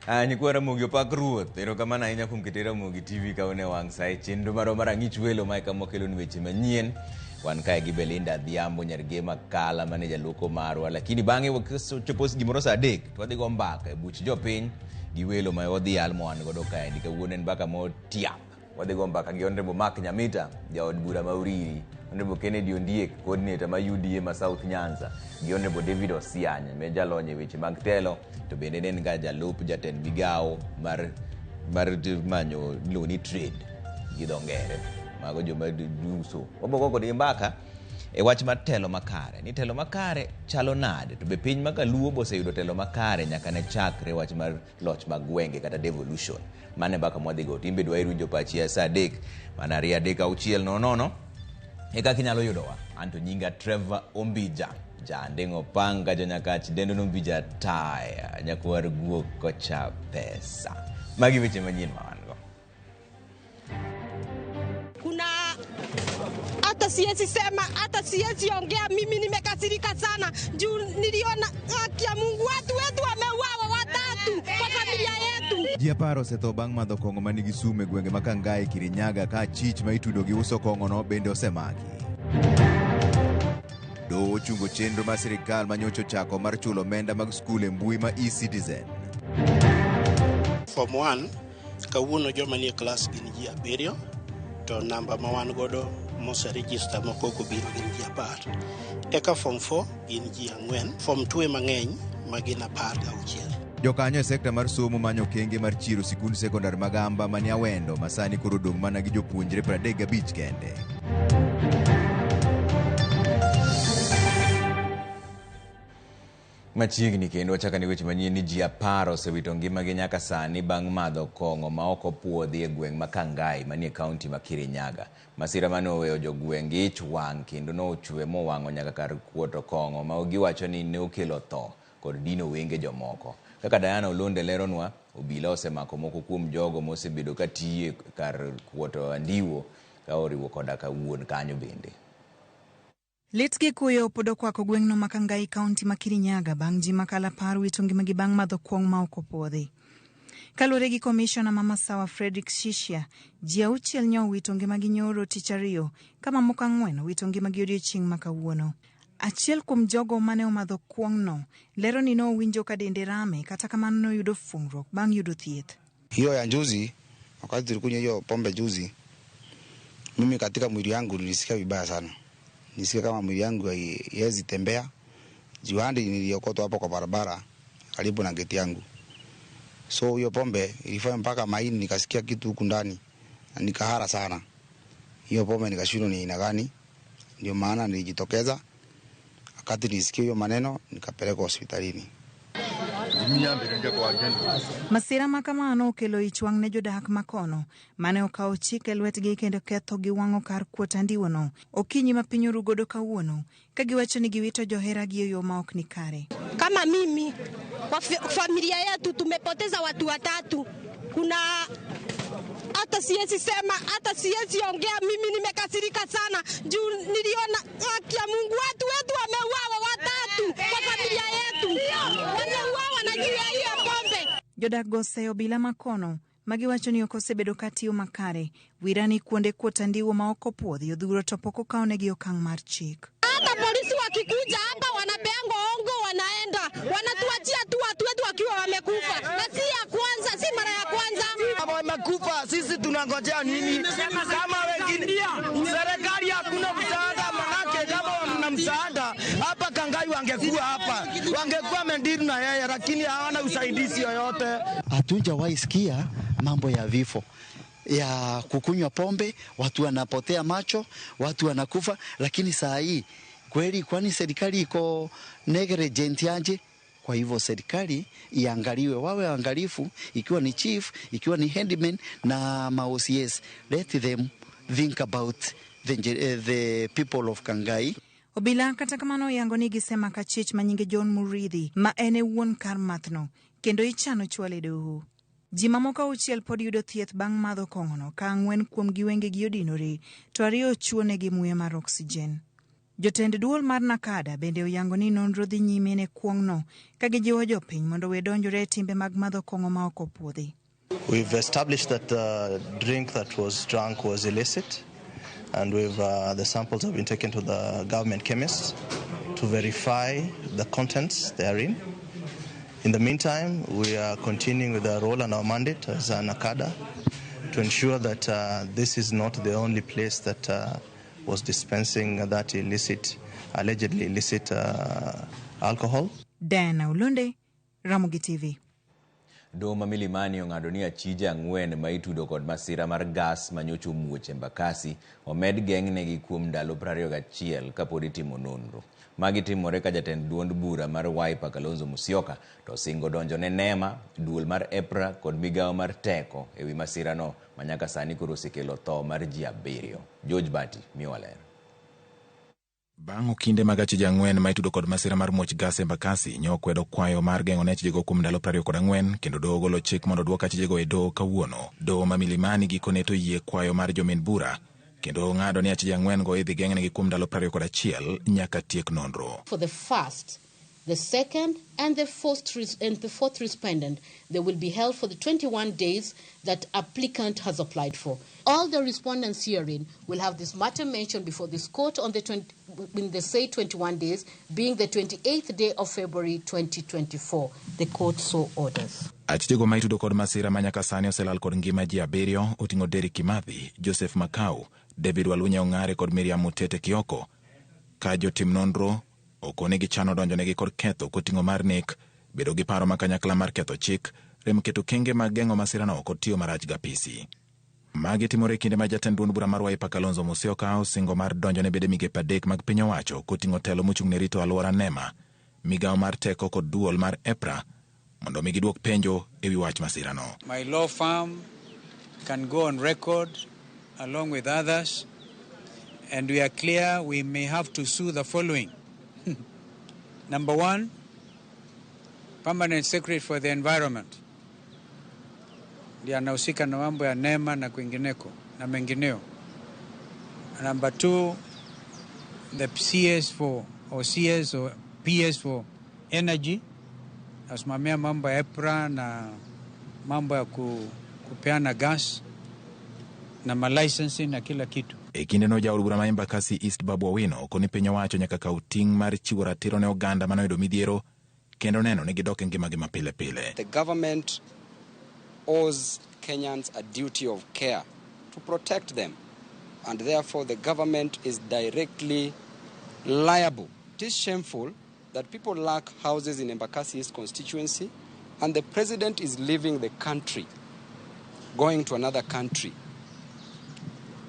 Nyikwa Ramogi opak ruoth, erokamano ahinya kuom keto Ramogi TV kaone wang' sai chenro maro marang'ich welo ma kama kelo ni weche manyien. Wan kae gi Belinda Adhiambo nyarge makala mane jaluoko marwa, lakini bang'e chopo gimoro saa 3 to wadhi go mbaka e buch jopiny gi welo ma odhial moan godo kae ni kawuono en mbaka motiap. Wadhi go mbaka gi Honorable Mark Nyamita, jaod bura ma Uriri, Honorable Kennedy Ondiek, coordinator ma UDA ma South Nyanza, gi Honorable David Osianya, me jalony e weche mag telo, to bende nen ga jalup jatend migao mar manyo loni trade gi dho ngere mago joma duso. Wabogo kod mbaka e wach mar telo makare. Ni telo makare chalo nade, to be piny makaluo boseyudo telo makare nyaka ne chakre wach mar loch mag gwenge kata devolution. Mane mbaka mwadhigo timbe dwa irunjo pachi saa 3 mana 2:600 eka kinyalo yudowa. Anto nyinga Trevor Ombija, jandeng'o panga janyakach dendo Ombija taya nyakwar guok kocha pesa. Magi weche manyien mawango. Kuna hata siwezi sema, hata siwezi ongea, mimi nimekasirika sana juu niliona haki ya Mungu, watu wetu wameuawa watatu kwa familia yetu. Ji 10 osetho bang' madho kong'o manigi sum e gwenge ma Kangai, Kirinyaga ka chich ma itudo gi uso kong'o no bende osemaki. Doho ochungo chenro mar sirikal manyocho chako mar chulo omenda mag skul e mbui ma e-Citizen. Form 1 kawuono joma nie klas gin ji 7 to namba ma wan godo mose register moko biro gin ji 10. Eka form 4 gin ji 4, form 2 mang'eny ma gin 16. Jokanyo e sekta mar somo manyo kenge mar chiro sikund sekondar Magamba mani Awendo masani koro dong' mana gi jopuonjre 35 kende. Machiegni kendo wachaka ni weche manyien ni ji 10 osewito ngimagi nyaka sani bang' madho kong'o ma ok opuodhi e gweng' ma Kangai manie kaunti ma Kirinyaga. Masira mane oweyo jogweng' ich wang' kendo nochwe mowang'o nyaka kar kuoto kong'o ma giwacho ni ne okelo tho kod dino wenge jomoko. Kaka Diana Olonde leronwa, obila osemako moko kuom jogo mosebedo ka tiye kar kuoto andiwo ka oriwo koda ka wuon kanyo bende. Letgi kuyo podo kwako gweng'no ma Kangai kaunti ma Kirinyaga bang' ji makala 10 wito ngimagi bang' madho kuong' ma ok opuodhi. Kalure gi Commissioner Mama Sawa Frederick Shishia, ji 6 nyo wito ngimagi nyoro tich ariyo, kama moko 4 wito ngimagi odiochieng' ma kawuono. Achiel kuom jogo mane omadho kuong'no lero ni no winjo ka dende rame kata kamano no yudo fungruok bang' yudo thieth. Hiyo ya juzi, wakati tulikunywa hiyo pombe juzi, mimi katika mwili yangu nilisikia vibaya sana. Nisikia kama mwili yangu haiwezi tembea. Jiwandi niliokotwa hapo kwa barabara karibu na geti yangu. So hiyo pombe ilifanya mpaka maini nikasikia kitu huku ndani na nikahara sana. Hiyo pombe nikashindwa ni aina gani. Ndio maana nilijitokeza. Wakati nisikia hiyo maneno nikapelekwa hospitalini. Masira makamano okelo ichwang' ne jodak makono mane okawo chik e lwetgi kendo ketho gi wang'o kar kuot andiwono okinyi ma piny orugodo kawuono ka giwacho ni giwito joheragi e yo ma ok ni kare. Kama mimi kwa familia yetu tumepoteza watu 3. Kuna hata siwezi sema, hata siwezi ongea, mimi nimekasirika sana juu niliona haki ya Mungu, watu wetu wameuawa 3 kwa familia yetu. Wameuawa na juu ya hiyo pombe. Jodak gose obila makono magiwacho ni ok osebedo katiyo makare wirani kuonde kuot andiwo ma ok opuodhi odhuro to pok okawnegi okang' mar chik. Hata polisi wakikuja hapa wanapeanga ongo, wanaenda wanatuachia tu watu wetu wakiwa wamekufa, na si ya kwanza, si mara ya kwanza. Wamekufa, sisi tunangojea nini? Kama wengine serikali hakuna msaada, manake kama wana msaada hapa Kangai wangekuwa hapa, wangekuwa mendiri na yeye, lakini hawana usaidizi yoyote. Hatujawahi sikia mambo ya vifo ya kukunywa pombe, watu wanapotea macho, watu wanakufa, lakini saa hii kweli kwani serikali iko negligent aje? Kwa hivyo serikali iangaliwe, wawe angalifu, ikiwa ni chief, ikiwa ni handyman na ma-OCS. Let them think about the people of Kangai. Obila kata kamano yango ni gisema ka chich manyinge John Muridhi ma ene wuon kar mathno kendo ichano chwale doho. Ji mamoko 6 pod yudo thieth bang' madho kong'ono ka 4 kuom giwenge gi odinore to 2 chuonegi muya mar oksijen. Jotend duol mar Nakada bende oyango ni nonro dhi nyime ne kuong'no ka gijiwo jopiny mondo we donjore e timbe mag madho kong'o ma ok opuodhi. We've established that the drink that was drunk was illicit, and the samples have been taken to the government chemists to verify the contents therein. In the meantime, we are continuing with our role and our mandate as Nakada to ensure that this is not the only place that was dispensing that allegedly illicit alcohol. Diana Ulunde, Ramogi TV. Doho ma Milimani ong'ado ni achije 4 ma itudo kod masira mar gas manyocho muoch Embakasi omed geng'negi kuom ndalo 21 kapod itimo nonro. Magi timore ka jatend duond bura mar Wiper Kalonzo Musyoka to singo donjo ne NEMA, duol mar EPRA kod migawo mar teko ewi masira no manyaka sani koro osekelo tho mar ji 7. George Bati miwaler. Bang' okinde mag achije 4 ma itudo kod masira mar muoch gas Embakasi nyokwedo kwayo mar geng'o ne achijego kuom ndalo 24 kendo doho golo chik mondo duok achijego e doho kawuono. Doho ma Milimani gikone to yie kwayo mar jomin bura kendo ng'ado ni achije 4 go idhi geng'negi kuom ndalo 21 nyaka tiek nonro. For the first, the second and the fourth respondent, they will be held for the 21 days that applicant has applied for. All the respondents herein will have this matter mentioned before this court on in the say 21 days, being the 28th day of February 2024. The court so orders. Achijego ma itudo kod masira manyaka sani oselal kod ngima ji 7 oting'o Derek Kimathi, Joseph Makau, David Walunya Ong'are kod Miriam Mutete Kioko. Ka jotim nonro okonegi chano donjonegi kod ketho koting'o mar nek, bedo gi paro makanyakla mar ketho chik, rem keto kenge mag geng'o masira no kod tiyo marach gapisi. Magi timore kinde ma jatend duond bura mar Wiper Kalonzo Musyoka osingo mar donjone bede migepe 3 mag piny owacho koting'o telo mochung' ne rito alwora NEMA, migawo mar teko kod duol mar EPRA mondo mi giduok penjo ewi wach masira no. My law firm can go on record along with others, and we are clear we may have to sue the following. Number 1, Permanent Secretary for the Environment. Ndiye anahusika na mambo ya NEMA na kwingineko na mengineo. Number 2, the CS or PS for Energy. Nasimamia mambo ya EPRA na mambo ya kupeana gas na malicensing na kila kitu. E kinde no jaod bura ma Embakasi East Babu Owino koni piny owacho nyaka kaw ting' mar chiwo ratiro ne oganda manoyudo midhiero kendo neno ni gidok e ngimagi mapile pile. The government owes Kenyans a duty of care to protect them, and therefore the government is directly liable. It is shameful that people lack houses in Embakasi East constituency, and the president is leaving the country, going to another country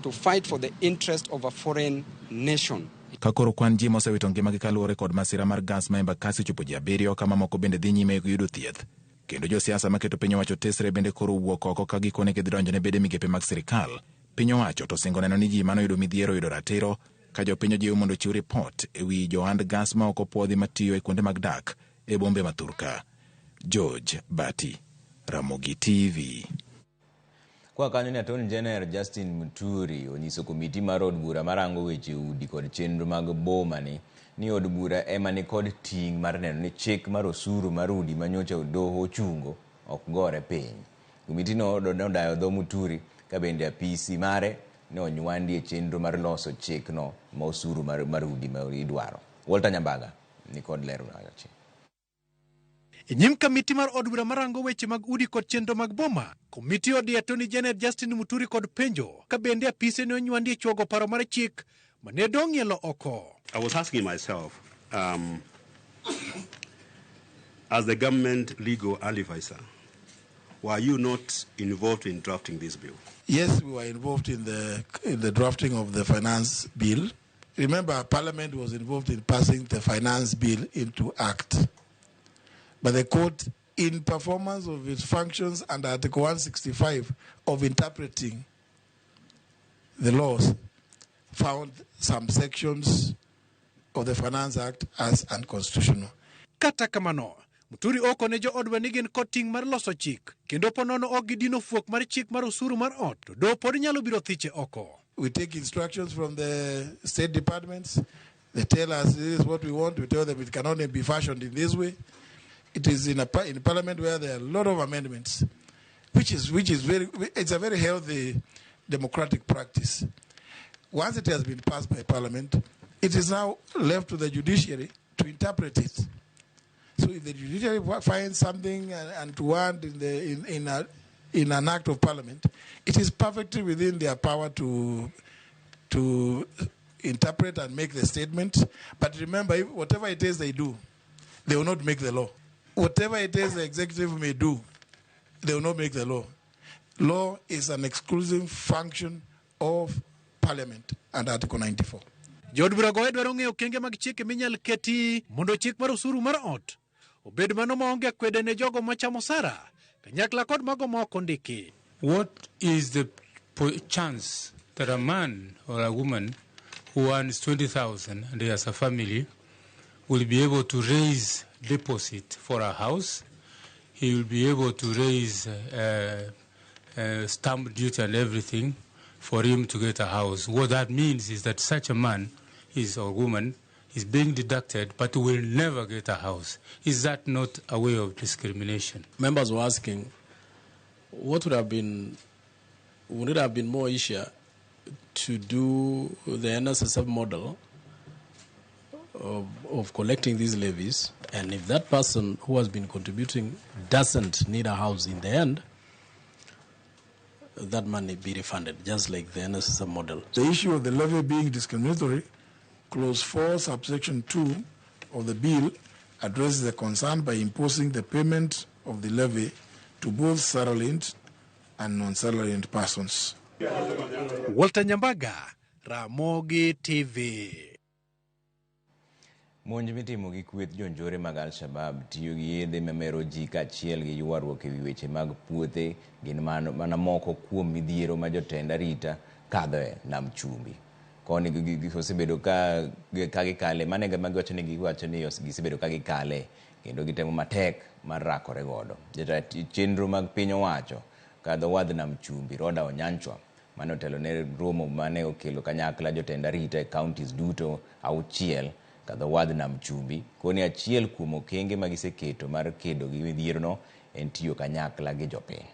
to fight for the interest of a foreign nation. Kakoro kwan ji mosewito ngimagi kaluwore kod masira mar gas ma Embakasi chopo ji 7 kama moko bende dhi nyime yudo thieth. Kendo josiasa maketo piny owacho tesre bende koro wuok oko ka gikone gidonjone bede migepe mag sirikal. Piny owacho to singo neno ni ji manoyudo midhiero yudo ratiro ka jopiny ojiwo mondo chiw ripot ewi johand gas ma ok opuodhi matiyo e kuonde mag dak e bombe ma Thurka. George Bati, Ramogi TV. Kwa kanyo ni Attorney General Justin Muturi onyiso komiti mar od bura marango weche udi kod chenro mag boma ni od bura ema ni kod ting' mar neno ni chik mar osuru mar udi manyocha doho ochungo ok gore piny. Komiti no nodayo dho Muturi ka bende apisi mare ne onywandi e chenro mar loso chik no ma osuru mar udi ma idwaro. Walter Nyambaga ni kod lero na yachi. Nyim kamiti mar od bura marango weche mag udi kod chenro mag boma, komiti od Attorney General Justin Muturi kod penjo ka bende apise ne onywandi e chwogo paro mar chik mane dong' yelo oko. I was asking myself, as the government legal advisor, were you not involved in drafting this bill? Yes, we were involved in the drafting of the finance bill. Remember, Parliament was involved in passing the finance bill into act. But the court, in performance of its functions under Article 165 of interpreting the laws, found some sections of the Finance Act as unconstitutional. Kata kamano, Muturi oko ne jo odwa ni gin kod ting' mar loso chik, kendo ponono ok gidino fuok mar chik mar osuru mar ot, to do pod nyalo biro thiche oko. We take instructions from the state departments, They tell us this is what we want. We tell them it can only be fashioned in this way. It is in parliament where there are a lot of amendments, which is it's a very healthy democratic practice. Once it has been passed by parliament, it is now left to the judiciary to interpret it. So if the judiciary finds something untoward in an act of parliament, it is perfectly within their power to interpret and make the statement. But remember, whatever it is they do, they will not make the law. Whatever it is the executive may do, they will not make the law. Law is an exclusive function of Parliament under Article 94. Jod bura goe dwaro ng'eyo okenge mag chike minyal keti mondo chik mar osuru mar ot obed mano maonge kwede ne jogo machamo sara kanyakla kod mago ma ok ondiki. What is the chance that a man or a woman who earns 20,000 and has a family will be able to raise deposit for a house? He will be able to raise stamp duty and everything for him to get a house. What that means is that such a man or woman is being deducted but will never get a house. Is that not a way of discrimination? Members were asking, would it have been more easier to do the NSSF model of collecting these levies, and if that person who has been contributing doesn't need a house in the end, that money be refunded, just like the NSSF model. The issue of the levy being discriminatory, Clause 4, subsection 2 of the bill addresses the concern by imposing the payment of the levy to both salaried and non-salaried persons. Walter Nyambaga, Ramogi TV. Monj mitimo gi kweth jonjore mag Al-Shabab tiyo gi yedhe mamero ji kaachiel gi ywaruok ewi weche mag puothe gin mana moko kuom midhiero ma jotend arita kadhoe nam chumbi. Koni gisebedo ka gikale, mane giwacho ni gisebedo ka gikale kendo gitemo matek mar rakore godo. Jatend chenro mag piny owacho kadho wadh nam chumbi Roda Onyanchwa mane otelo ne romo mane okelo kanyakla jotend arita e counties duto 6 kadho wadh nam chumbi. Koni achiel kuom okenge ma giseketo mar kedo gi midhierno en tiyo kanyakla gi jopiny.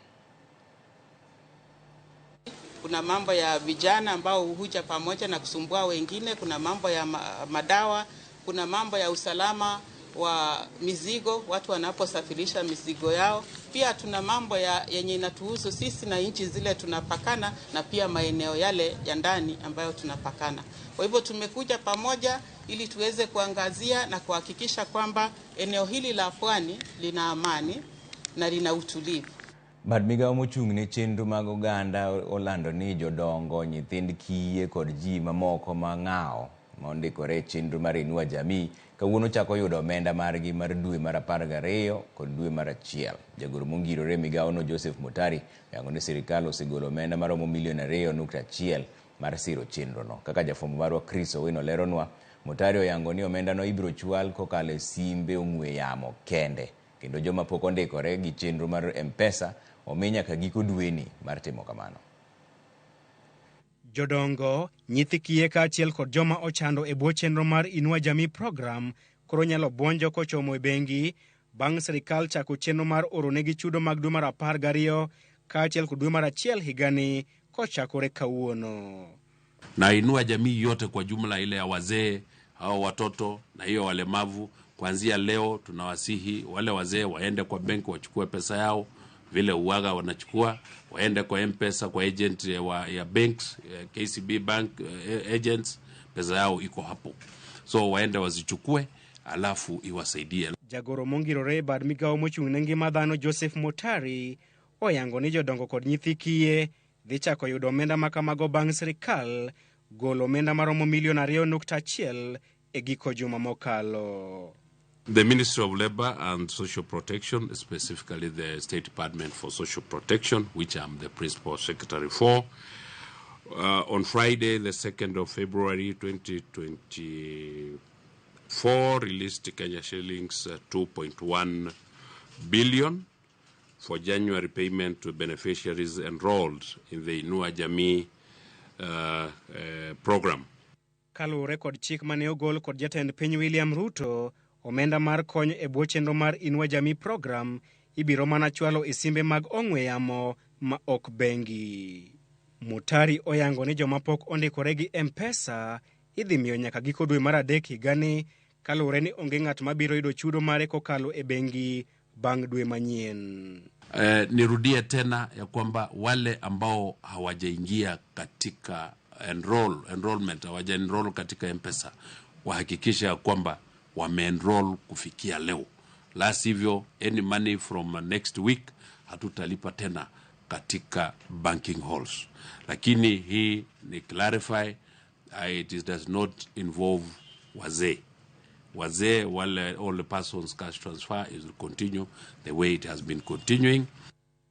Kuna mambo ya vijana ambao huja pamoja na kusumbua wengine, kuna mambo ya madawa, kuna mambo ya usalama wa mizigo, watu wanaposafirisha mizigo yao. Pia tuna mambo yenye inatuhusu sisi na nchi zile tunapakana, na pia maeneo yale ya ndani ambayo tunapakana. Kwa hivyo tumekuja pamoja ili tuweze kuangazia na kuhakikisha kwamba eneo hili la pwani lina amani na lina utulivu. Bad migao mochung' ne chenro mag oganda olando ni jodongo, nyithind kiye kod ji mamoko ma ng'ao mondikore chenro mar Inua Jamii kawuono chako yudo omenda margi mar dwe mar 12 kod dwe mar 1. Jagoro mongirore migaono Joseph Mutari yango ni sirikal osegolo omenda maromo milion 2.1 mar siro chenrono. Kaka jafwambo marwa Chris Owino leronwa, Mutari oyango ni omenda no ibiro chwal kokalo simbe ong'we yamo kende, kendo joma pok ondikore gi chenro mar M-Pesa omi nyaka giko dweni mar timo kamano. Jodongo, nyithi kiye kaachiel kod joma ochando e bwo chenro mar Inua Jamii program koro nyalo bwonjo kochomo e bengi bang' sirikal chako chenro mar oronegi chudo mag dwe mar 12 kaachiel kod dwe mar 1 higani kochakore kawuono. Na Inua Jamii yote kwa jumla, ile ya wazee au watoto na hiyo walemavu, kuanzia leo tunawasihi wale wazee waende kwa benki wachukue pesa yao vile uwaga wanachukua, waende kwa M-Pesa kwa agent ya banks, KCB bank agents, pesa yao iko hapo. So waende wazichukue alafu iwasaidie. Jagoro mongirore bad migao mochung' ne ngima dhano Joseph Mutari oyango ni jodongo kod nyithi kiye dhi chako yudo omenda makamago bang' sirikal golo omenda maromo milion 2.1 e giko juma mokalo. The Ministry of Labor and Social Protection, specifically the State Department for Social Protection, which I'm the Principal Secretary for, on Friday, the 2nd of February 2024, released Kenya shillings 2.1 billion for January payment to beneficiaries enrolled in the Inua Jamii program. kaluwore kod chik mane ogol kod jatend piny William Ruto, omenda mar kony e bwo chenro mar Inua Jamii program ibiro mana chwalo e simbe mag ong'we yamo ma ok bengi. Mutari oyango ni joma pok ondikore gi M-Pesa idhi miyo nyaka giko dwe mar adek higani, kaluwore ni onge ng'at mabiro yudo chudo mare kokalo e bengi bang' dwe manyien. Nirudie tena ya kwamba wale ambao hawajaingia katika enrollment, hawaja enroll katika M-Pesa, wahakikisha ya kwamba wame-enroll kufikia leo. La sivyo, any money from next week hatutalipa tena katika banking halls. Lakini hii ni clarify, it does not involve wazee. Wazee, wale all the persons cash transfer is will continue the way it has been continuing.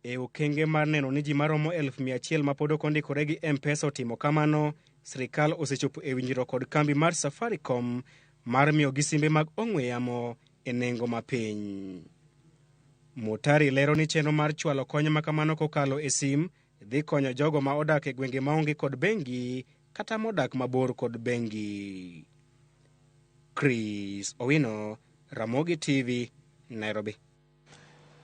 E okenge mar neno ni ji maromo 100,000 mapod ok ondikore gi M-Pesa otimo kamano, sirikal osechopo e winjruok kod kambi mar Safaricom mar miyo gi simbe mag ong'we yamo e nengo mapiny. Mutari lero ni chenro mar chwalo kony makamano kokalo e sim dhi konyo jogo ma odak e gwenge maonge kod bengi kata modak mabor kod bengi. Chris Owino, Ramogi TV, Nairobi.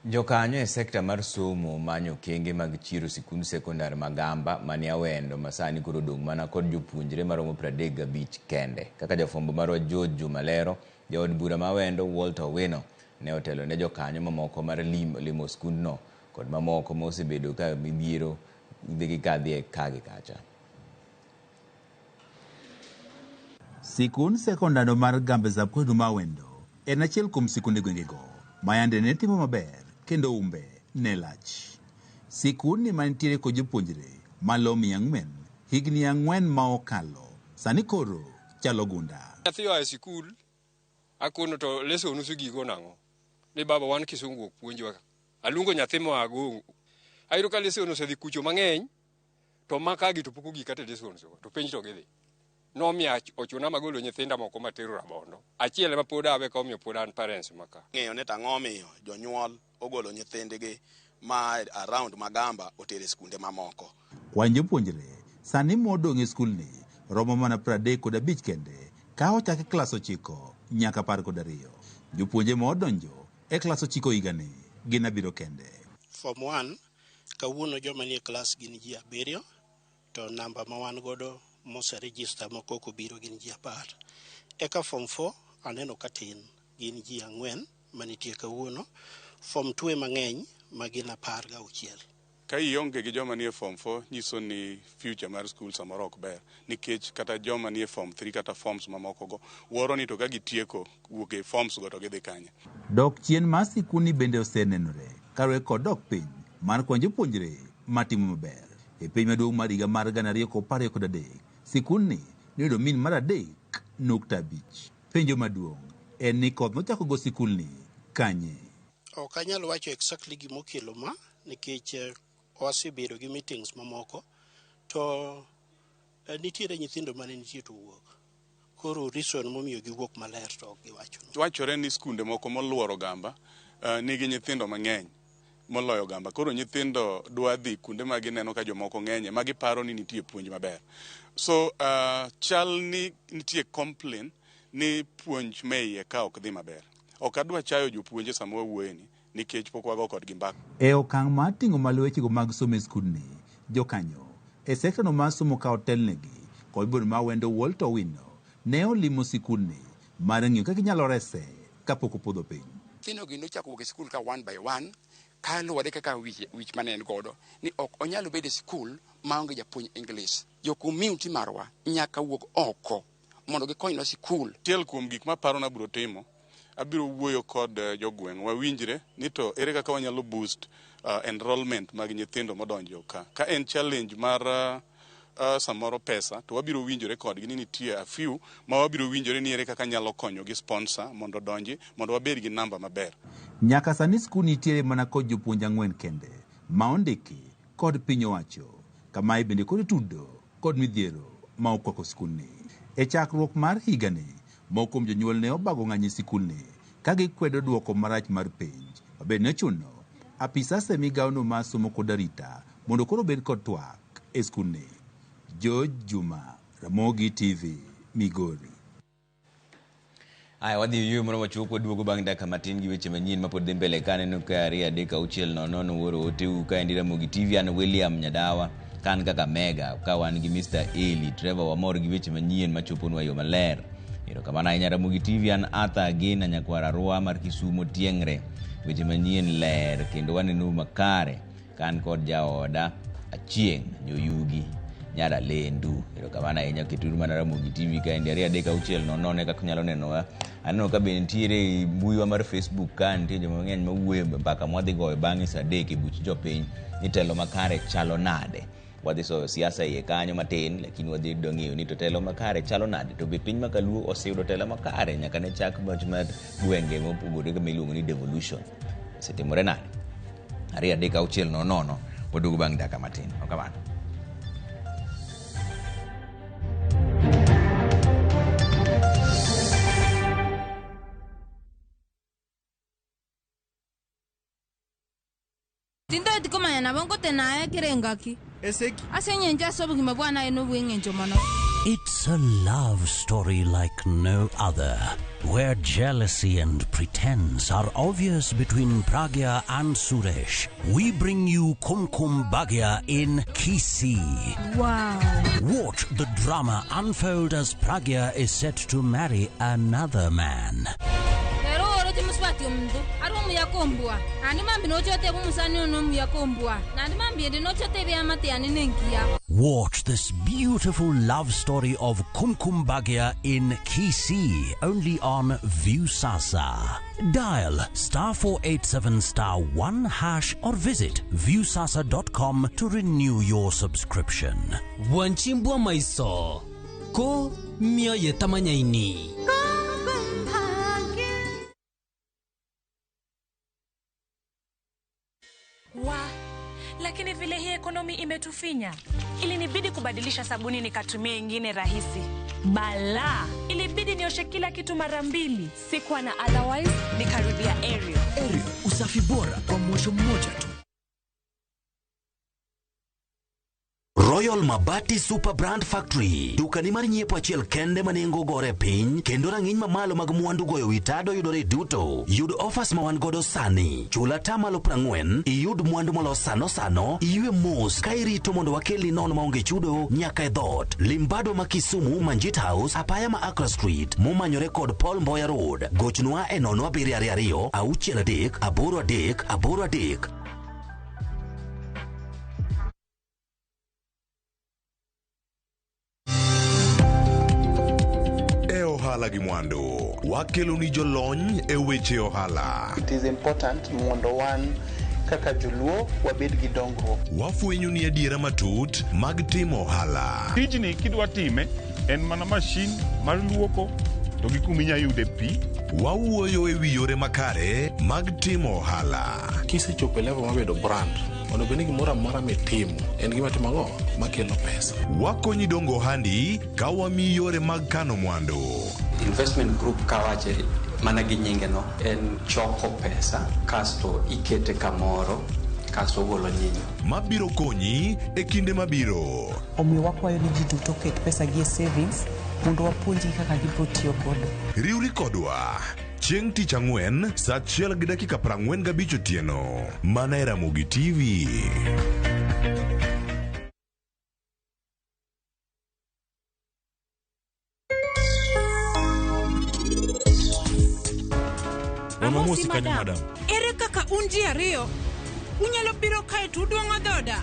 Jokanyo e sekta mar somo manyo kenge mag chiro sikund sekondar Magamba mani Awendo masani koro dong' mana kod jopuonjre maromo 35 kende. Kaka jafwambo marwa George Jumalero, jaod bura ma Awendo Walter Owino ne otelo ne jokanyo mamoko mar limo skundno kod mamoko mosebedo ka midhiero dhi kadhi kagi kacha. Sikund sekondar mar Gambe Zapkwedu ma Awendo en achiel kuom sikunde gwengego mayande ne timo maber kendo umbe ne lach. Sikund ni manitiere kod jopuonjre malo 400 higni 4 ma okalo sani koro chalo gunda. Nyathi oa e sikul akono to leso nusu gigo nang'o ni baba wan kisungu ok puonjwa. Alungo nyathi moa Gongo, ayudo ka leso osedhi kucho mang'eny to makagi to pok ogik kata leso to penj to gidhi. Nomiya ochuna magolo nyithinda moko matero Rabondo. Achiel ma pod awe ka omiyo pod an parents maka. Ng'eyo ne tang'o miyo jonyuol ogolo nyithindgi ma around Magamba otere skunde mamoko. Kwan jopuonjre sani modong' e skulni romo mana 35 kende ka ochake klas 9 nyaka 12. Jopuonje ma odonjo e klas 9 higani gin 7 kende. Form 1 kawuono joma nie klas gin ji 7 to namba ma wan godo mose register moko kobiro gin ji 10. Eka form 4 aneno katin gin ji 4 manitie kawuono. Form 2 mang'eny magin 16. Ka ionge gi joma nie form 4 nyiso ni future mar school samoro ok ber, nikech kata joma nie form 3 kata forms mamoko go wuoro ni to ka gitieko wuok e forms go to gidhi kanye. Dok chien mar sikuni bende osenenore karwe kod dok piny mar kwan jopuonjre matimo maber. E piny maduong' mar higa mar 2023 sikuni noyudo min mar 3.5. Penjo maduong' en ni koth nochako go sikulni kanye. Ok anyal wacho exactly gimokelo ma nikech wasebedo gi meetings mamoko to nitiere nyithindo mane nitie to wuok. Koro reason momiyo giwuok maler to ok giwacho. Wachore ni skunde moko moluoro Gamba nigi nyithindo mang'eny moloyo Gamba. Koro nyithindo dwa dhi kunde ma gineno ka jomoko ng'enye ma giparo ni nitie puonj maber. So chal ni nitie complain ni puonj meiye ka ok dhi maber. Ok adwa chayo jopuonje sama wawuoyeni nikech pok wago kodgi mbaka. E okang' mar ting'o malo wechego mag somo e skundni, jokanyo e sektano mar somo ka otelnegi kod bura ma Awendo Walter Owino ne olimo sikundni mar ng'iyo kaka inyalo rese kapok opodho piny. Nyithindo gi nochako wuok e skul ka one by one kaluwore kaka wich mane en godo ni ok onyalo bedo e skul maonge japuonj English. Jo community marwa nyaka wuok oko mondo gikonywa sikul. Achiel kuom gik ma paro na biro timo, abiro wuoyo kod jogweng' wawinjre ni to ere kaka wanyalo boost enrollment mag nyithindo modonjo ka en challenge mar samoro pesa to wabiro winjore kodgi ni nitie a few ma wabiro winjore ni ere kaka nyalo konyo gi sponsor mondo donji mondo wabed gi namba maber. Nyaka sani skul nitiere mana kod jopuonj 4 kende ma ondiki kod piny owacho. Kamae bende kod tudo kod midhiero ma okwako skulni. E chakruok mar higani moko kuom jonyuol ne obago ng'anyo sikulni ka gikwedo duoko marach mar penj. Mabende ne chuno apisas e migawono mar somo kod arita mondo koro bed kod twak e skulni. George Juma, Ramogi TV, Migori. Aya wadhi yue moro machuok duogo bang' dakika matin gi weche manyien mapod dhi mbele kane no kari 3:6 wuoro oteu ka endira Ramogi TV an William Nyadawa kan kaka mega ka wan gi Mr. Eli Trevor wamor gi weche manyien machoponwa yo maler. Erokamano ahinya Ramogi TV an Arthur Agena nyakwara Arua mar Kisumo Tiengre. Weche manyien ler kendo waneno makare kan kod jaoda Achieng Nyoyugi nyara lendu. Erokamano ahinya keturu mana Ramogi TV ka endira 3:6 kaka nyalo neno aneno ka be nitiere mbui mar Facebook ka nitie joma mang'eny mawuoyo mbaka mwadhi goyo bang'e saa 3 e buch jopiny ni telo makare chalo nade. Wadhi soyo siasa iye kanyo matin lakini wadhi dong'eyo ni to telo makare chalo nade, to be piny makaluo oseyudo telo makare nyaka ne chak bach mar gwenge mopogore kama iluongo ni devolution. Osetimore nade? 3:6 waduogo bang' dakika matin. Okamano. Tinda tikoma na bongo tena kirengaki. Eseki. Asenyenja sobugima bwana eno bwengenjo mono. It's a love story like no other, where jealousy and pretense are obvious between Pragya and Suresh. We bring you Kumkum Bhagya in Kisii. Wow. Watch the drama unfold as Pragya is set to marry another man. Muswati mndu arumu yakombwa nandi mambi nochote bumusani onomu yakombwa nandi mambi ende nochote byamate aninenkia. Watch this beautiful love story of Kumkum Bhagya in Kisii only on Viusasa. Dial *487*1# or visit viusasa.com to renew your subscription. Wanchimbwa maiso ko mio yetamanyaini. Lakini vile hii ekonomi imetufinya, ilinibidi kubadilisha sabuni nikatumia ingine rahisi. Bala, ilibidi nioshe kila kitu mara 2. Sikuwa na otherwise, nikarudia Ariel. Ariel, usafi bora kwa mwosho mmoja tu. Royal Mabati Super Brand Factory. Dukani mar nyiepo achiel kende manengo gore piny kendo rang'iny mamalo mag mwandu goyo witado yudore duto. Yud offers ma wan godo sani. Chula tamalo 40, iyud mwandu molos sano, iyue mos ka irito mondo wakelni nono maonge chudo nyaka e dhot. Limbado ma Kisumu, Manjit House, apaya ma Accra Street, momanyore kod Paul Mboya Road. Gochnwa e 0722 63 83. Ohala gi mwandu wakelo ni jolony e weche ohala. It is important mondo wan kaka joluo wabed gi dongruok. Wafwenyo ni adiera matut mag timo ohala. Tijni kidwa time en mana mashin mar luoko to gi kuminya yude pi. Wawuoyo e wi yore makare mag timo ohala. Kisechopo level mabedo brand ono beni gimoro amora mitimo en gima timo ang'o makelo pesa. Wakonyi dongo handi ka wami yore mag kano mwandu. Investment group kawache mana gi nyinge no en choko pesa kasto ikete kamoro kasto golo nyinyo mabiro konyi e kinde mabiro. Omiyo wakwayo ni ji duto ket pesa gi e savings mondo wapuonji kaka gibiro tiyo godo. Riwri kodwa chieng' tich ang'wen saa 1:45 otieno mana e Ramogi TV. Amosi madam. Ere kaka unji ariyo unyalo biro kae tudwong'o dhoda.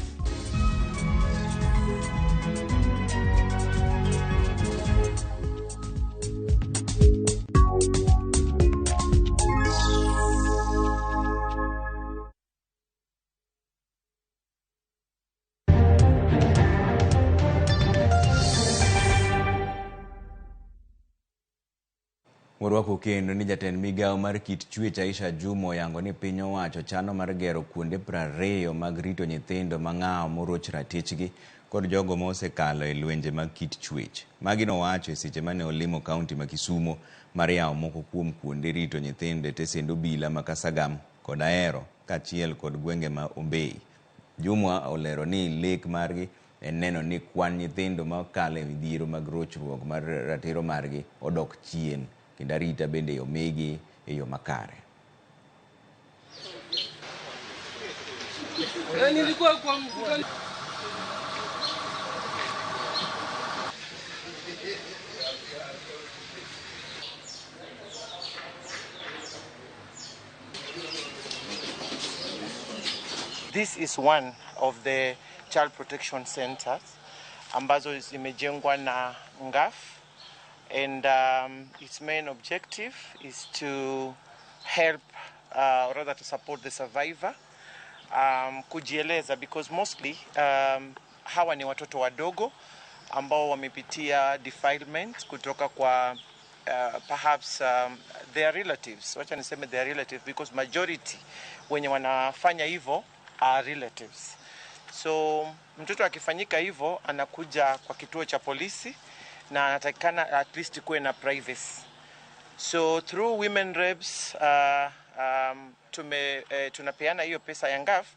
Warwako kendo ni jatend migao mar kit chwech Aisha Juma oyango ni piny owacho chano mar gero kuonde 20 mag rito nyithindo mang'awo moroch ratichgi kod jogo ma osekalo e lwenje mag kit chwech. Magi nowacho e seche mane olimo kaunti ma Kisumo mar yawo moko kuom kuonde rito nyithindo e tesend obila ma Kasagam kod Ahero kaachiel kod gwenge ma Ombei. Juma olero ni lek margi en neno ni kwan nyithindo ma okalo e midhiero mag rochruok mar ratiro margi odok chien, kendo arita bende omigi e yo makare. This is one of the child protection centers ambazo zimejengwa na NGAF, and its main objective is to help or rather to support the survivor kujieleza, because mostly hawa ni watoto wadogo ambao wamepitia defilement kutoka kwa perhaps their relatives. Wacha niseme their relatives, because majority wenye wanafanya hivyo are relatives. So mtoto akifanyika hivyo anakuja kwa kituo cha polisi na anatakikana at least kuwe na privacy. So through women reps tunapeana hiyo pesa ya NGAF,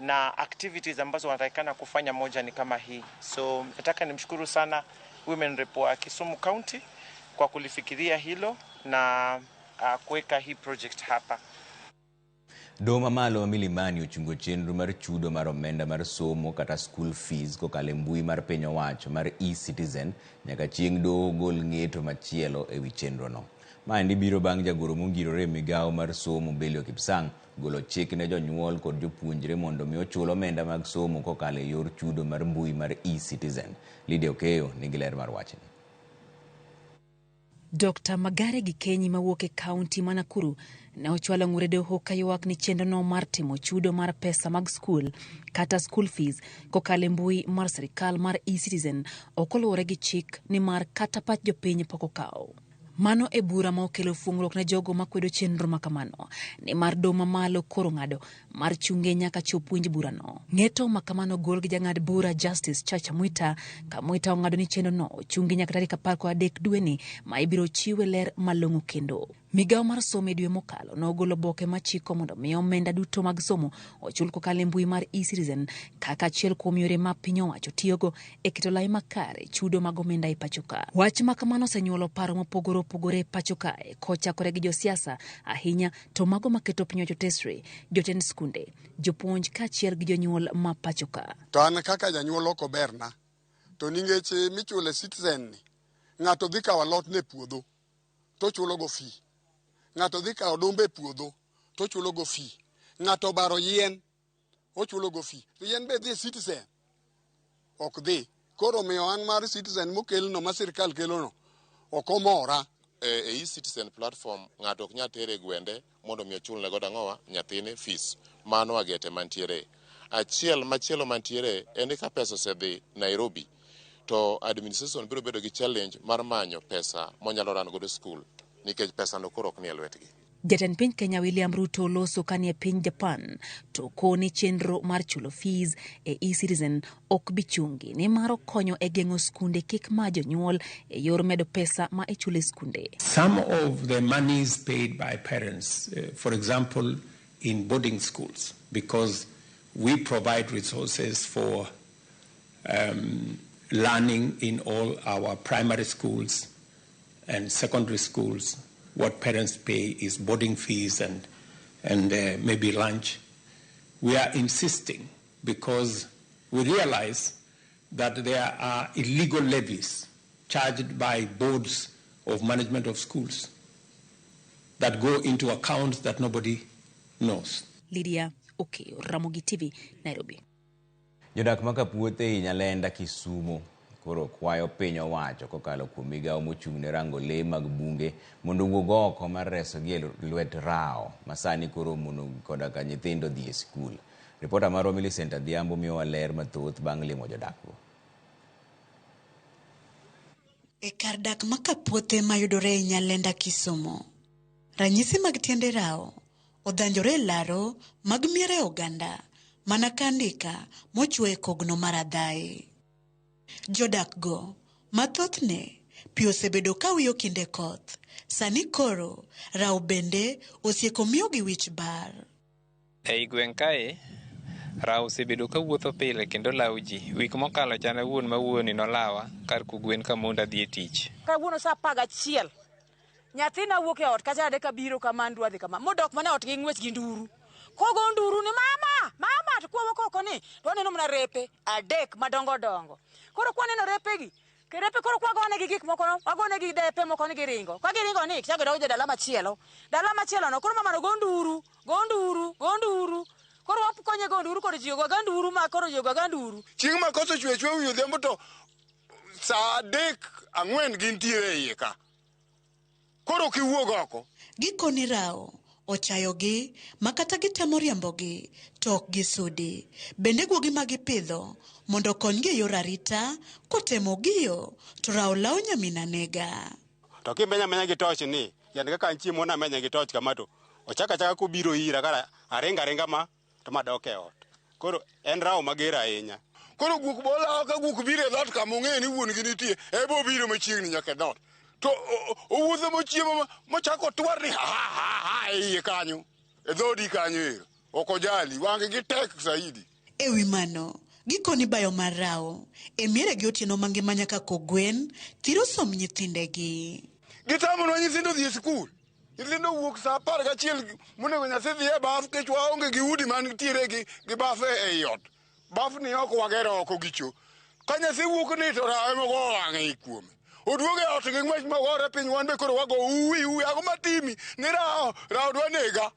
na activities ambazo wanatakikana kufanya moja ni kama hii. So nataka nimshukuru sana women rep wa Kisumu County kwa kulifikiria hilo na kuweka hii project hapa. Doma malo ma Milimani ochungo chenro mar chudo mar omenda mar somo kata school fees kokalo e mbui mar piny owacho mar e-citizen nyaka chieng' doho gol ng'eto machielo e wi chenro no. Maendi biro bang' jagoro mongirore e migawo mar somo Belio Kipsang golo chik ne jonyuol kod jopuonjre mondo mi ochul omenda mag somo kokalo e yor chudo mar mbui mar e-citizen. Lydia Okeyo nigi ler mar wachni. Dr. Magare Gikenyi mawuok e kaunti ma Nakuru ne ochwalo ng'ure doho ka ywak ni chenro no mar timo chudo mar pesa mag skul kata school fees kokalo e mbui mar sirikal mar e-citizen ok oluwore gi chik ni mar kata pach jopiny pok okawo. Mano e bura ma okelo fuong'ruok ne jogo makwedo chenro makamano, ni mar doho mamalo koro ng'ado mar chunge nyaka chop winj burano. Ng'eto makamano gol gi jang'ad bura Justice Chacha Mwita, ka Mwita ong'ado ni chenro no chungi nyaka tarik 13 dwe ni ma ibiro chiwe ler malong'o kendo. Migawo mar somo e dwe mokalo nogolo oboke machiko mondo mi omenda duto mag somo ochul kokalo e mbui mar e-citizen kaka achiel kuom yore ma piny owacho tiyogo e keto lai makare chudo mag omenda e pacho ka. Wach makamano osenyuolo paro mopogore opogore e pacho kae, kochakore gi josiasa ahinya to mago maketo piny owacho tesre, jotend skunde, jopuonj kaachiel gi jonyuol ma pacho ka. To an kaka janyuol ok oberna, to nikech michule citizen ni ng'ato dhi kawo alot ne puodho to chulo go fee. Ng'ato dhi kawo odumbe e puodho to chulo go fee. Ng'ato baro yien ochulo go fee. To yien be dhi citizen ok dhi. Koro miyo an mar citizen mokelno ma sirikal kelono ok omora. E e-citizen platform ng'ato ok nyal tere gwende mondo mi ochul ne godo ang'owa nyathine fees. Mano agete mantiere. Machielo mantiere en ka pesa osedhi Nairobi to administration biro bedo gi challenge mar manyo pesa monyalo ran godo school nikech pesa no koro ok ni e lwetgi. Jatend piny Kenya William Ruto loso kanie piny Japan to koni chenro mar chulo fees e e-citizen ok bichungi ni maro konyo e geng'o skunde kik ma jonyuol e yor medo pesa ma ichule skunde. Some of the monies paid by parents, for example, in boarding schools, because we provide resources for learning in all our primary schools and secondary schools. What parents pay is boarding fees and maybe lunch. We are insisting because we realize that there are illegal levies charged by boards of management of schools that go into accounts that nobody knows. Lydia Okeyo, Ramogi TV, Nairobi. Jodak makapuothe Nyalenda Kisumu koro kwayo piny owacho kokalo kuom migawo mochung' ne rango le mag bunge mondo wuog oko mar resogi e lwet rao masani koro mono koda ka nyithindo dhi e skul. Ripota mar Millicent Adhiambo miyowa ler mathoth bang' limo jodakgo. E kar dak makapuothe mayudore e Nyalenda Kisumu, ranyisi mag tiende rao odhanjore e laro mag miere oganda mana kandika mochwe kogno maradhai. Jodak go mathothne pi osebedo ka wiyo kinde koth, sani koro rao bende osieko miyo gi wich bar. Ei gweng' kae Rao osebedo ka wuotho pile kendo lawo ji. Wik mokalo chana wuon ma wuoni nolawa kar kugwen ka monda dhi e tich. Kawuono sa 11 nyathina wuok e ot kacha ade ka biro kama ndwa dhi kama modok mana ot gi ng'wech gi nduru kogo nduru ni mama to kuomo koko ni to aneno mana repe adek madongo dongo koro kwaneno repe gi kerepe koro kwagone gi gik moko no wagone gi depe moko ni giringo ka giringo ni chago doje dala machielo no koro mama no go nduru koro wapukonye go nduru kod jigo ga nduru ma koro jigo ga nduru chieng' ma koso chwe odhiambo to saa 3-4 gintiere iye ka koro kiwuog oko. Gikoni Rao ochayogi makata gitemo riembogi to ok gisudi. Bende guogi ma gipidho mondo konygi e yor arita kotemo giyo to Rao lawo nyamina nega. To kimenya gi toch ni yan kaka chiemo na menya gi toch kamato ochaka kubiro ira kara arenga ma to madok e ot. Koro en Rao mager ahinya. Koro guok bola ka guok biro e dhoot kama ong'e ni wuon gi nitie ebo biro machiegni nyaka e dhoot. To owuotho mochiemo mochako twar ni ha iye kanyo e dhodi kanyo ok ojali wang'e gi tek saidi. E wi mano gikoni bayo mar Rao e miere gi otieno mangima nyaka kogwen thiro som nyithindegi. Gitamonwa nyithindo dhi e skul. Nyithindo wuok saa 11 monego nyathi dhi e baf kech waonge gi udi mantiere gi baf e ot. Baf ni ok wagero oko gicho. Ka nyathi wuok ni to Rao ema go wang'e kuome. Oduoge ot gi ng'wech magore piny wan be koro wago uwi ago matimi ni Rao dwa nega.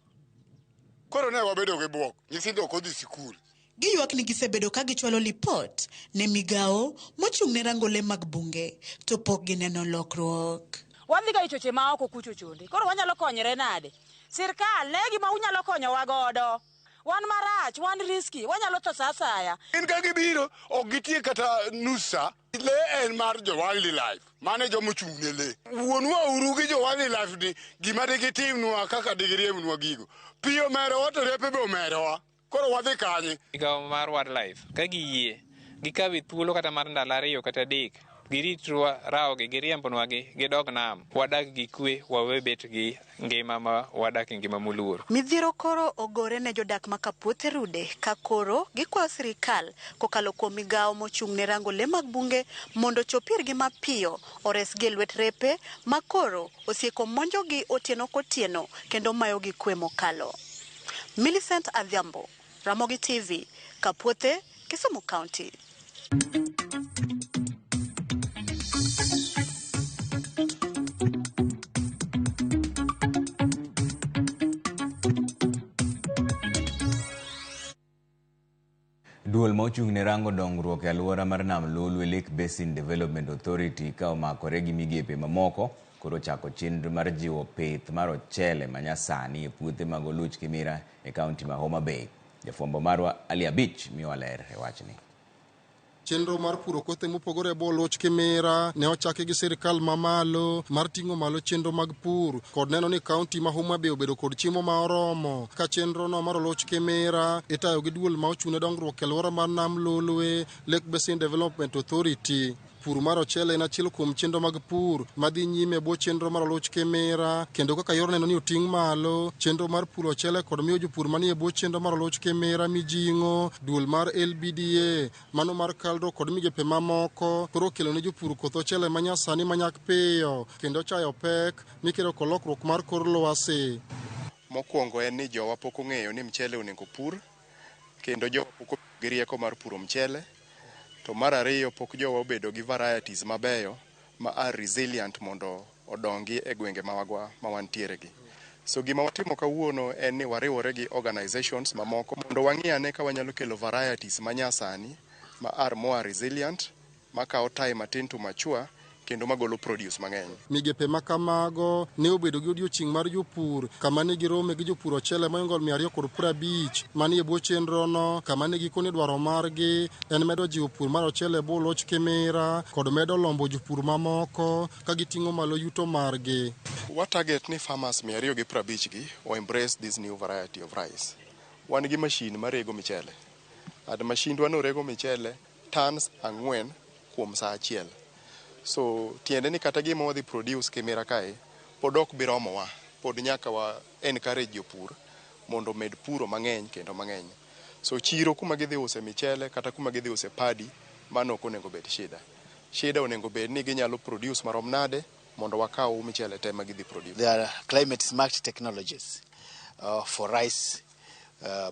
Koro ne wabedo gi buok nyithindo ok odhi sikul. Giywak ni gisebedo ka gichwalo lipot ne migao mochung' ne rango le mag bunge to pok gineno lokruok. Wadhi ga ichoche ma oko kucho chonde koro wanyalo konyre nade? Sirkal ne gima unyalo konyowa godo. Wan marach, wan riski, wanyalo to sa asaya. In ka gibiro ok gitie kata nusa. Le en mar jo wildlife mane jomo chung' ne le. Wuonwa uru gi jo wildlife ni gima digitimnwa kaka digiriemnwa gigo. Pi omerowa to repe be omerowa. Koro wadhi kanye. Migao mar wildlife ka giyie gikawi thuolo kata mar ndalo 2 kata 3 giritwa Rao gi giriembonwa gidog nam wadak gi kwe wawe bet gi ngima ma wadak ngima moluor. Midhiero koro ogore ne jodak makapuothe rude ka koro gikwayo sirikal kokalo kuom migao mochung' ne rango le mag bunge mondo chopirgi mapiyo oresgi e lwet repe ma koro osieko monjogi otieno kotieno kendo mayo gi kwe mokalo. Millicent Adhiambo, Ramogi TV, Kapuothe, Kisumu County. Duol ma ochung' ne rango dongruok e alwora mar Nam Lolwe Lake Basin Development Authority ka omakore gi migepe mamoko koro chako chenro mar jiwo pith mar ochele manyasani e puothe mag Oluch Kimira e kaunti ma Homa Bay. Jafwambo marwa Ali Abich miyo ler e wachni. Chenro mar puro kothe mopogore bol Oluch Kimira ne ochaki gi sirkal mamalo mar ting'o malo chenro mag pur kod neno ni kaunti ma Homa Bay obedo kod chiemo ma oromo. Ka chenro no mar Oluch Kimira itayo gi duol ma ochung' ne dongruok e alwora mar Nam Lolwe Lake Basin Development Authority. Pur mar ochele en achiel kuom chenro mag pur madhi nyime e bwo chenro mar Oluch Kimira kendo kaka yor neno ni oting' malo chenro mar pur ochele kod miyo jopur manie bwo chenro mar Oluch Kimira mijing'o. Duol mar LBDA mano mar Kaldro kod migepe mamoko koro okelo ne jopur koth ochele manyasani manyak piyo kendo chayo pek mikelo kod lokruok mar kor lwasi. Mokwongo en ni jowa pok ong'eyo ni mchele onego pur kendo jowa pok gi rieko mar puro mchele. To mar ariyo pok jowa obedo gi varieties mabeyo ma are resilient mondo odongi e gwenge ma wantiere gi. So gima watimo kawuono en ni wariwore gi organizations mamoko mondo wang'iyane ka wanyalo kelo varieties manyasani ma are more resilient ma kawo time matin to mature kendo magolo produce mang'eny. Migepe makamago ne obedo gi odiochieng' mar jopur kama ne girome gi jopur ochele moingo 250 manie bwo chenro no kama ne gikone dwaro margi en medo jiwo pur mar ochele bwo Oluch Kimira kod medo lombo jopur mamoko ka giting'o malo yuto margi. What target ni farmers 250 gi o embrace this new variety of rice. Wan gi machine marego michele. Ad machine wan orego michele tons 4 kuom saa achiel. So tiende ni kata gima wadhi produce Kimira kae pod ok biromowa, pod nyaka wa encourage jopur mondo med puro mang'eny kendo mang'eny. So chiro kuma gidhi use michele kata kuma gidhi use padi, mano ok onego bed shida. Shida onego bed ni ginyalo produce marom nade mondo wakaw michele te ma gidhi produce. There are climate smart technologies for rice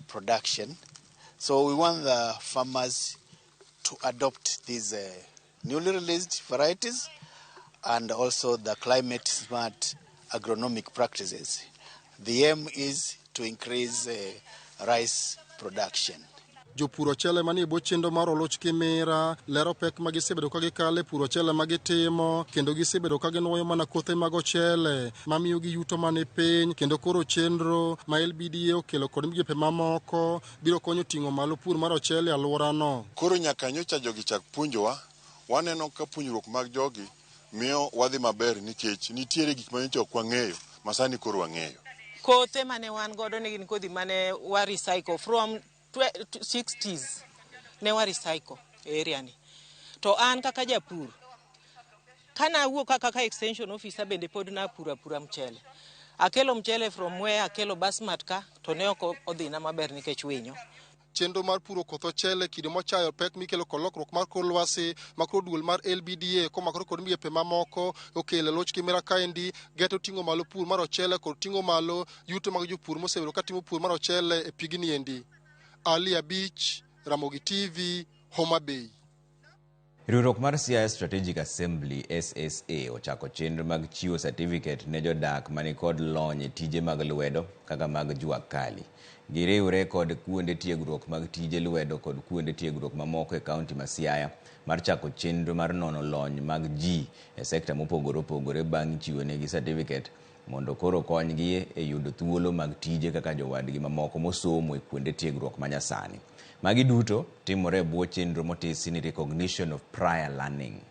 production. So we want the farmers to adopt these newly released varieties and also the climate smart agronomic practices. The aim is to increase rice production. Jopuro chele manie bo chendo mar oloch kimira lero pek ma gisebedo ka gikale puro chele ma gitimo kendo gisebedo ka ginuoyo mana kothe mag ochele mamiyo gi yuto mane piny kendo koro chenro ma LBDA okelo kod migepe mamoko biro konyo ting'o malo pur mar ochele alworano. Koro nyaka nyocha jogi chak puonjowa, waneno ka puonjruok mag jogi miyo wadhi maber nikech nitiere gik ma nyocha ok wang'eyo masani koro wang'eyo. Kothe mane wan godo ne gin kodhi mane wa recycle from 60s ne wa recycle area ni. To an kaka japur kana wuok kaka extension officer bende pod na pura mchele. Akelo mchele from where akelo basmat ka to ne ok odhina maber nikech winyo. Chenro mar puro koth ochele kido mochayo pek mikelo kod lokruok mar kor lwasi makro duol mar LBDA komakore kod migepe mamoko okelo loch kimera kaendi geto ting'o malo pur mar ochele kod ting'o malo yuto mag jopur mosebedo ka timo pur mar ochele e pigni endi. Ali Abich, Ramogi TV, Homa Bay. Riwruok mar Siaya Strategic Assembly SSA ochako chenro mag chiwo certificate ne jodak mani kod lony e tije mag lwedo kaka mag jua kali. Giriwre kod kuonde tiegruok mag tije lwedo kod kuonde tiegruok mamoko e kaunti ma Siaya mar chako chenro mar nono lony mag ji e sekta mopogore opogore bang' chiwo negi certificate mondo koro konygi e yudo thuolo mag tije kaka jowadgi mamoko mosomo e kuonde tiegruok manyasani. Magi duto timore e bwo chenro motisi ni Recognition of Prior Learning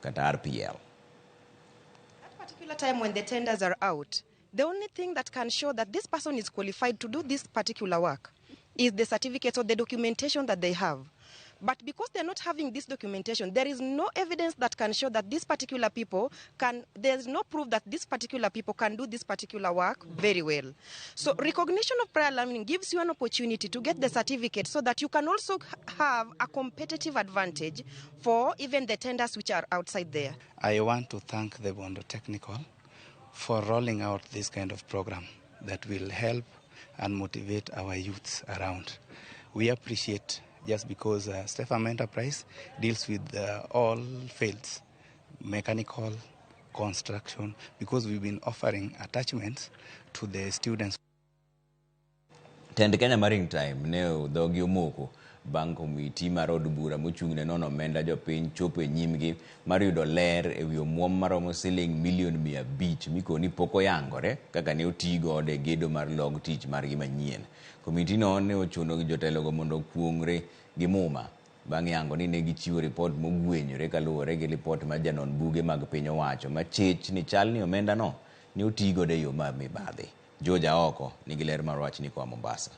kata RPL. At particular time when the tenders are out, the only thing that can show that this person is qualified to do this particular work is the certificates or the documentation that they have. But because they're not having this documentation, there is no evidence that can show that these particular people can, there's no proof that these particular people can do this particular work very well. So recognition of prior learning gives you an opportunity to get the certificate so that you can also have a competitive advantage for even the tenders which are outside there. I want to thank the Bondo Technical for rolling out this kind of program that will help and motivate our youths around. We appreciate just because Stefan Enterprise deals with all fields, mechanical, construction, because we've been offering attachments to the students. Tend Kenya Maritime ne dhogi omoko bang' komiti mar od bura mochung'ne nono omenda jopiny chopo e nyimgi mar yudo ler e wi omuom maromo siling milion 500 mikoni pok oyangore kaka ne oti godo e gedo mar log tich margi manyien. Komiti no ne ochuno gi jotelogo mondo kuong're gi muma bang' yango ni ne gichiwo ripot mogwenyore kaluwore gi ripot mar janon buge mag piny owacho machich ni chal ni omenda no ne oti godo e yo mar mibadhi. Joja oko nigi ler mar wachni koa Mombasa.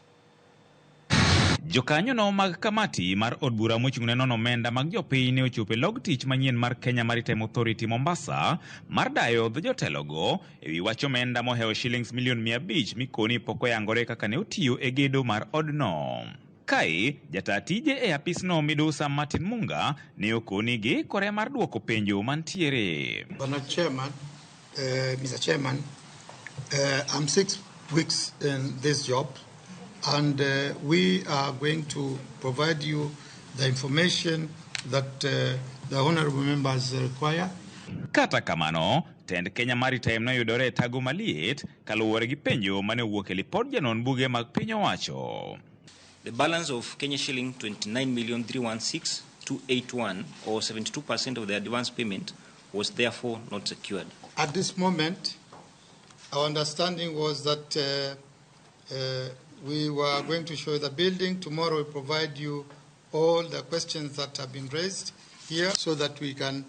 Jokanyo no mag kamati mar od bura mochung'ne nono omenda mag jopiny ne ochopo e log tich manyien mar Kenya Maritime Authority Mombasa mar dayo dho jotelogo e wi wach omenda mohewo shillings milion 500 mikoni pok oyangore kaka ne otiyo e gedo mar odno. Kae jata tije e apisno midusa Martin Munga ne okoni gi kore mar duoko penjo mantiere. Mr. Chairman, I'm 6 weeks in this job. And we are going to provide you the information that the honorable members require. Kata kamano, tend Kenya Maritime no yudore e tago maliet kaluwore gi penjo mane owuok e lipod janon buge mag piny owacho. The balance of Kenya shilling 29,316,281 or 72% of the advance payment was therefore not secured. At this moment, our understanding was that we were going to show the building. Tomorrow we'll provide you all the questions that have been raised here so that we can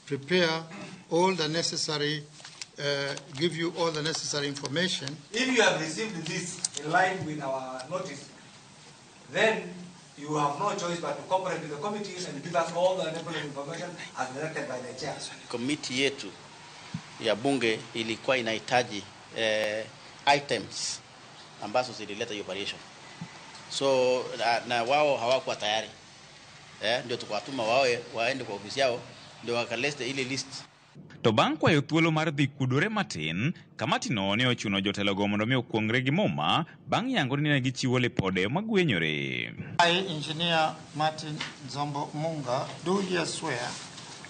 prepare all the necessary, give you all the necessary information. If you have received this in line with our notice, then you have no choice but to cooperate with the committees and give us all the necessary information as directed by the chair. Committee yetu ya bunge ilikuwa inahitaji items ambazo zilileta hiyo variation. So na wao hawakuwa tayari. Ndio tukawatuma waende kwa ofisi yao ndio wakaleste ile list. To bang' kwayo thuolo mar dhi kudore matin, kamatino ne ochuno jotelogo mondo mi okuongre gi muma bang' yango ni ne gichiwo lipode magwenyore. I, Engineer Martin Zombo Munga, do here swear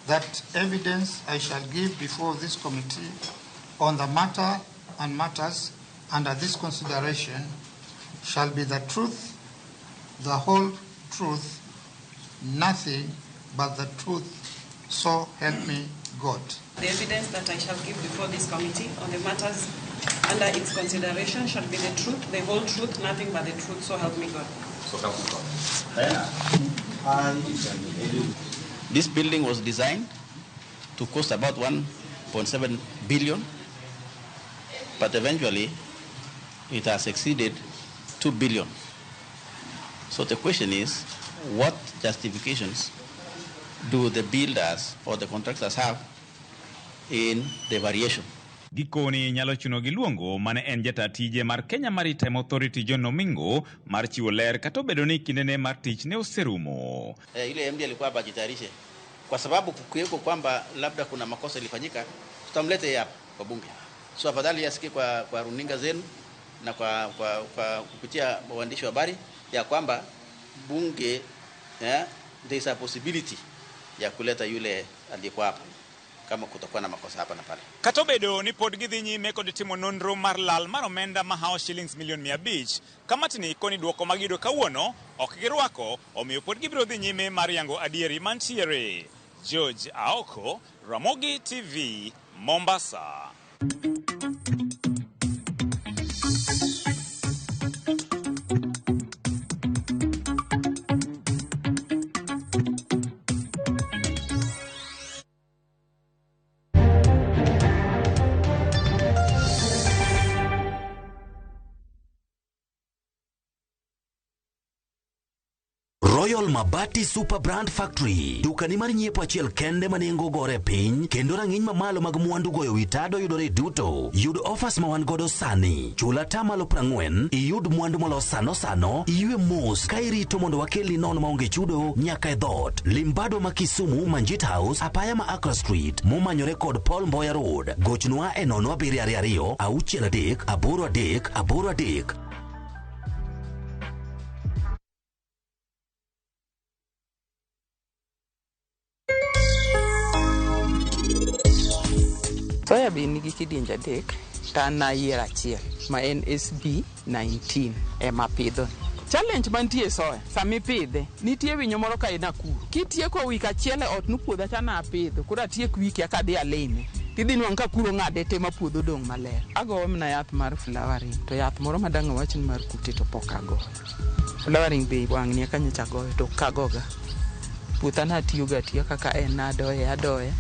that evidence I shall give before this committee on the matter and matters under this consideration shall be the truth, the whole truth, nothing but the truth, so help me God. The evidence that I shall give before this committee on the matters under its consideration shall be the truth, the whole truth, nothing but the truth, so help me God. So help me God. This building was designed to cost about 1.7 billion, but eventually it has exceeded 2 billion. So the question is, what justifications do the builders or the contractors have in the variation? Gikoni nyalo chuno gi luongo mane en jata tije mar Kenya Maritime Authority John Omingo mar chiwo ler kata obedo ni kindene mar tich ne oserumo. Ile MD alikuwa bajitayarishe kwa sababu kukiweko kwamba labda kuna makosa ilifanyika, tutamlete hapa kwa bunge. So afadhali yasikie kwa runinga zenu na kwa kupitia waandishi wa habari ya kwamba bunge there is a possibility ya kuleta yule aliyekuwa hapa kama kutakuwa na makosa hapa na pale. Katobedo ni pod gidhi nyime kod timo nonro mar lal mar omenda mahao shillings milion 500. Kamatni koni duoko magido kawuono ok girwako, omiyo pod gibiro dhi nyime mar yango adieri mantiere. George Aoko, Ramogi TV, Mombasa. Royal Mabati Super Brand Factory. Dukani mar nyiepo achiel kende manengo gore piny kendo rang'iny mamalo mag mwandu goyo witado yudore duto. Yud offers ma wan godo sani. Chula tamalo 40, iyud mwandu molos sano, iywe mos ka irito mondo wakelni nono maonge chudo nyaka e dhot. Limbado ma Kisumu, Manjit House, apaya ma Accra Street, momanyore kod Paul Mboya Road. Gochnwa e 0722 63 83. Soyabin nigi kidienje adek, tana yiero achiel ma en SB 19 ema pidho. Challenge mantie soya sami pidhe, nitie winyo moro ka Nakuru. Kitieko wik achiel e ot nu puodho cha na pidho, koro atiek wiki aka dhi alime. Tidhi nwang' ka kuro ng'ade te ma puodho dong' maler. Agoyo mana yath mar flowering, to yath moro madang' awach ni mar kute to pok agoyo. Flowering be wang' ni kanyocha goyo to kagoga. Puotha na atiyoga kaka en adoye.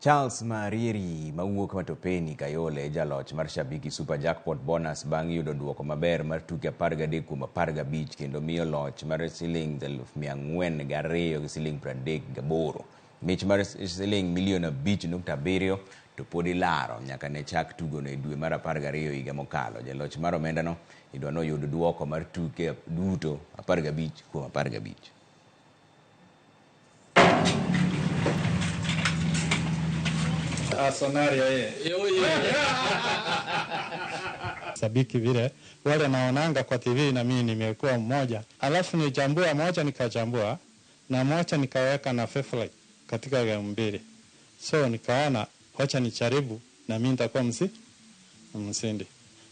Charles Mariri mawuok matopeni Kayole jaloch mar Shabiki Super Jackpot bonus bang' yudo duoko maber mar tuke 13 kuom 15 kendo miyo loch mar siling 402 gi siling 38. Mich mar siling milion 5.7 to pod ilaro nyaka ne chak tugo ne dwe mar 12 higa mokalo. Jaloch mar omenda no idwano yudo duoko mar tuke duto 15 kuom 15. Sabiki vile wale naonanga kwa TV na mimi nimekuwa mmoja, alafu nichambua moja nikachambua na moja nikaweka na faithfully katika game mbili, so nikaona wacha nicharibu na mimi nitakuwa msindi,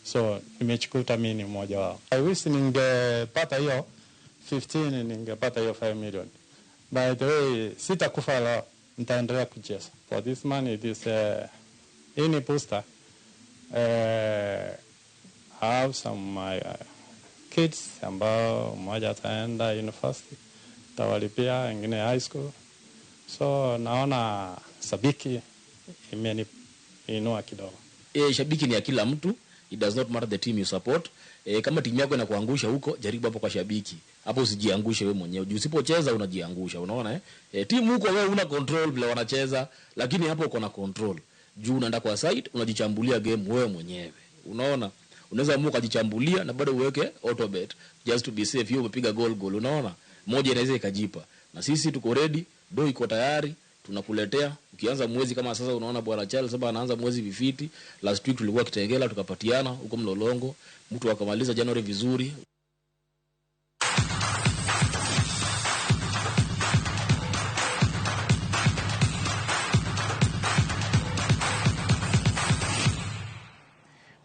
so nimechukua mimi ni mmoja wao. I wish ningepata hiyo 15, ningepata hiyo 5 million. By the way, sitakufa leo, nitaendelea kucheza. For this money, it is any booster. I have some my kids ambao mmoja ataenda university, tawalipia, wengine high school. So naona sabiki imeniinua kidogo. Shabiki ni ya kila mtu. It does not matter the team you support. Kama timu yako inakuangusha huko, jaribu hapo kwa shabiki. Hapo usijiangushe wewe mwenyewe. Usipocheza unajiangusha, unaona timu huko wewe una control vile wanacheza, lakini hapo uko na control. Juu unaenda kwa site, unajichambulia game wewe mwenyewe. Unaona? Unaweza amua kujichambulia na bado uweke auto bet just to be safe. Hiyo umepiga goal, unaona? Moja inaweza ikajipa. Na sisi tuko ready, do iko tayari, tunakuletea. Ukianza mwezi kama sasa unaona bwana Charles sasa anaanza mwezi vifiti. Last week tulikuwa Kitengela tukapatiana huko Mlolongo, mtu akamaliza January vizuri.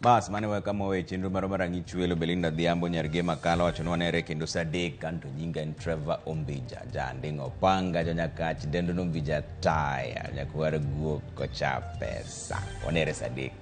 Bas mane weka mowe chenro maromara ngichwelo Belinda Dhiambo nyarge makala wachonwa ere kendo sadek kanto nyinga en Trevor Ombija jandingo panga janyakach dendo nombija taya nyakwara guok kocha pesa onere sadek